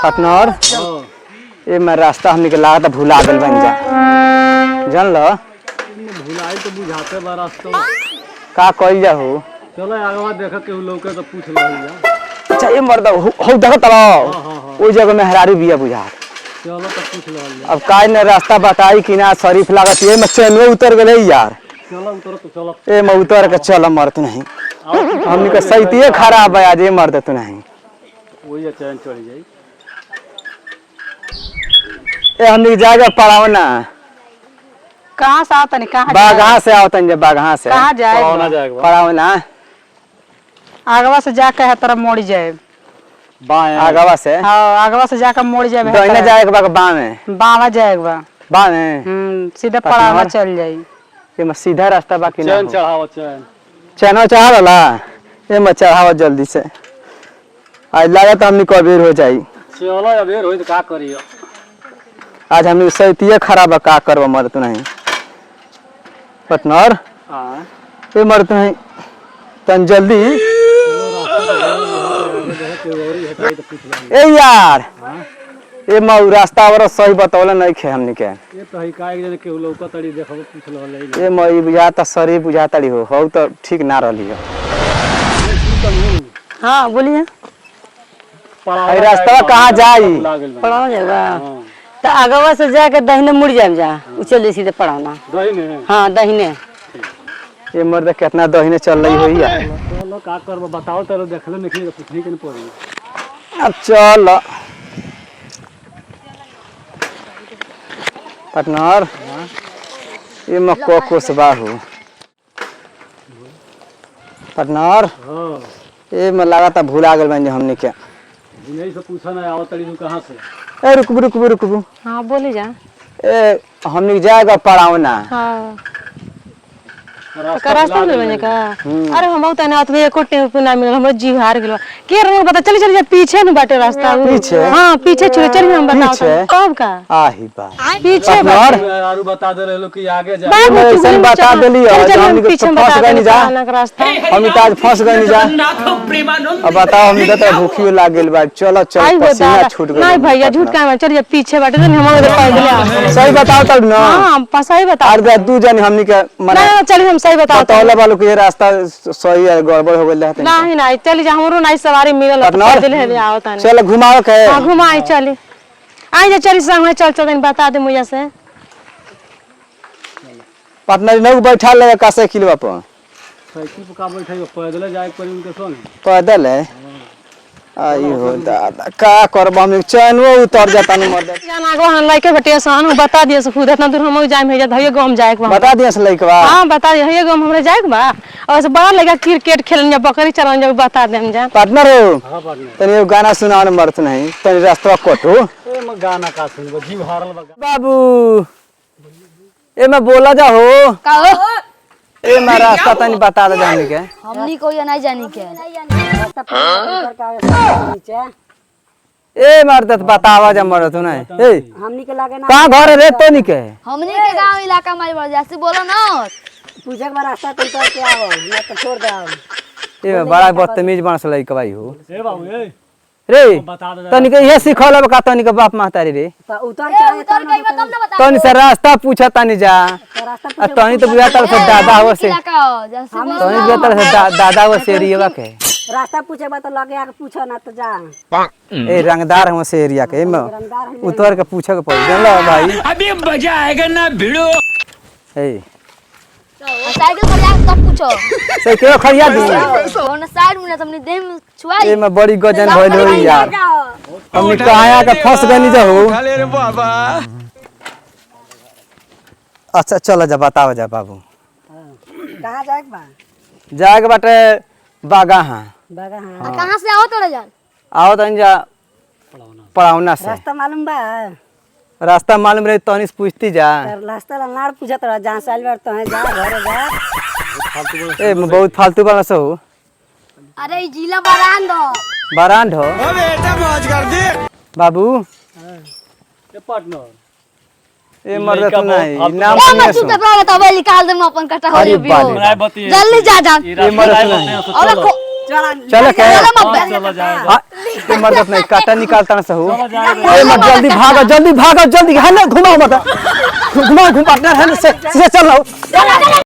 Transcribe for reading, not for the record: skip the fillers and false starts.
Partner ये मैं रास्ता हमने के लागत भुला गल बन जा जान लो भुलाई तो बुझाते बा रास्ता का कइल जा हो। चलो आगवा देख के लौके तो पूछ लही जा। अच्छा ये मर्द हो देख तलो ओई जगह में हरारी बिया बुझा। चलो तो पूछ लही जा। अब काई ने रास्ता बताई कि ना शरीफ लागत ये में चैन में उतर गेले यार। चलो उतर तो चलो ए मैं उतर के चल मरत नहीं हमनी के सहितिए खराब है आज ये मर्द तू नहीं वही चैन चढ़ जाई। ए हमनी जाएगा पड़ाव ना कहाँ से आता नहीं कहाँ बागहा से आवतन जे बागहा से कहाँ जाए ना जाएगा पड़ाव ना आगवा से जाके है तरफ मोड़ जाए बाएं आगवा से हाँ आगवा से जाकर मोड़ जाए दहिने जाए के बा बामे बावा जाएगा बामे सीधे पड़ावा चल जाई। ये में सीधा रास्ता बाकी ना चैन चढ़ाओ चैन चैनो चढ़ावला ये में चढ़ाव जल्दी से आज लागत हमनी कबीर हो जाई। चलो अबेर होई तो का करियो आज हमनी सहितिए खराब है का करब मरत नहीं पार्टनर हां ये मरत नहीं तन जल्दी ए यार ये मऊ रास्ता और सही बतौले नहीं खे हमनी के ये तो है काहे जने के लौका तड़ी देखो पूछ लही ये मई बुझाता शरीर बुझाता हो तो ठीक ना रही हो। हाँ बोलिए ए रास्ता कहाँ जाई पड़ावा जाएगा तो आगवा से जाके दहिने मुड़ जाए जा चल सीधे पड़ावना दहिने हाँ दहिने ये मर्द कितना दहिने चल रही हो यार। चलो का करब बताओ तो देखले नहीं पूछनी के पड़ी। अब चल पार्टनर ये मक्को कोसबा हो पार्टनर हां ये में लगाता भूला गल बन हमने के नहीं से पूछा ना आओ तड़ी तू कहां से ए रुकबू हाँ बोले जा ए हमने जाएगा पड़ावना हाँ रास्ता मिल बने का अरे हम बहुत ना तो एको टेम्पो ना मिल हमर जीव हार गेलो के रंग पता चल पीछे न बाटे रास्ता पीछे हां पीछे चल हम बताओ कब का आही बा पीछे यार बता दे रहे लो कि आगे जा हम ऐसा बता देली हम पीछे फंस गए नहीं जा रास्ता हम तो आज फंस गए नहीं जा अब बताओ हम तो भूखियो लाग गेल बा चलो चल पसीना छूट गइल नहीं भैया झूठ का चल पीछे बाटे हम उधर पैदल सही बताओ तब ना हां सही बता अरे दू जन हमनी के ना चल हम सही बताओ तौले वालों के रास्ता सही है गड़बड़ हो गेल रहते नहीं नहीं चल जा हमरो नहीं सवारी मिलल पैदल है आओ तने चल घुमाओ के हां घुमाई चली आई जा चल संग चल बता दे मुझे से पार्टनर न बैठा ले का साइकिल पर साइकिल पर का बैठे पैदल जाए पर उनके संग पैदल है आई हो दादा का करब हम चैनो उतर जाता न मर जाना गो हम लइके बटिया सन बता दिए से खुद इतना दूर हम जाए भेजा धइए गांव जाए के बता दिए से लइकवा हां बता दिए हे गांव हमरे जाए के बा और से बड़ा लगा क्रिकेट खेलन बकरी चरन जब बता देम जा पार्टनर हो हां पार्टनर तनी गाना सुनाओ न मरत नहीं तनी रास्ता कटो ए मैं गाना का सुनबो जीव हारल बा बाबू ए मैं बोला जा हो का हो ए मैं रास्ता तनी बता दे जाने के हमनी को ये नहीं जानी के ए मर्द बतावा जा मरत नहीं ए हमनी के लागे ना कहां घर रे तो नहीं के हमनी के गांव इलाका में बड़ जैसे बोलो ना पूछे के रास्ता तुम तो के आओ ना तो छोड़ दे आओ ए बड़ा बदतमीज बनस लइकवा हो ए बाबू ए रे बता दे तनी के ये सिखल का तनी के बाप महतारी रे उतर ए उतर के तब ना बता तनी से रास्ता पूछा तनी जा तनी तो बुआ तर से दादा हो से इलाका हो जैसे बोलो तनी बुआ तर से दादा हो से एरिया के रास्ता पूछे बा तो लगे आके पूछो ना तो जा ए रंगदार हम से एरिया के में उतर के पूछे के पड़ जानलो भाई अभी मजा आएगा ना भिड़ो ए साइकिल पर जाके तब पूछो से के खरिया दी ओने साइड में हमने देह में छुआई ए में बड़ी गजन भइल हो यार हमनी कहां के फंस गनी जा हो खाले रे बाबा अच्छा चलो जा बताओ जा बाबू कहां जाए बा जाके बाटे बागा हां बागा हां कहां से आओ तोड़े जान आओ तनी जा पड़ावना से रास्ता मालूम बा रास्ता मालूम रहे तनी से पूछती जा रास्ता लाड़ पूछत रह जहां से आइल बार तो है जा घर जा ए बहुत फालतू वाला सो अरे ई जिला बरांड हो बारांड हो बेटा मौज कर दे बाबू ए पार्टनर ए मर्द तो नहीं नाम ए सुनिए मैं सुन चुप कर तब निकाल दे मैं अपन कटा हो अरे रे बाप रे। बनाए बती जल्दी जा जा ये मर्द तो नहीं और चलो के चलो मत चलो जाए हाँ, ये मदद नहीं काटा निकालता ना सहू ए मत जल्दी भागो जल्दी है ना घुमाओ मत घुमाओ पार्टनर है ना से चल रहा हूं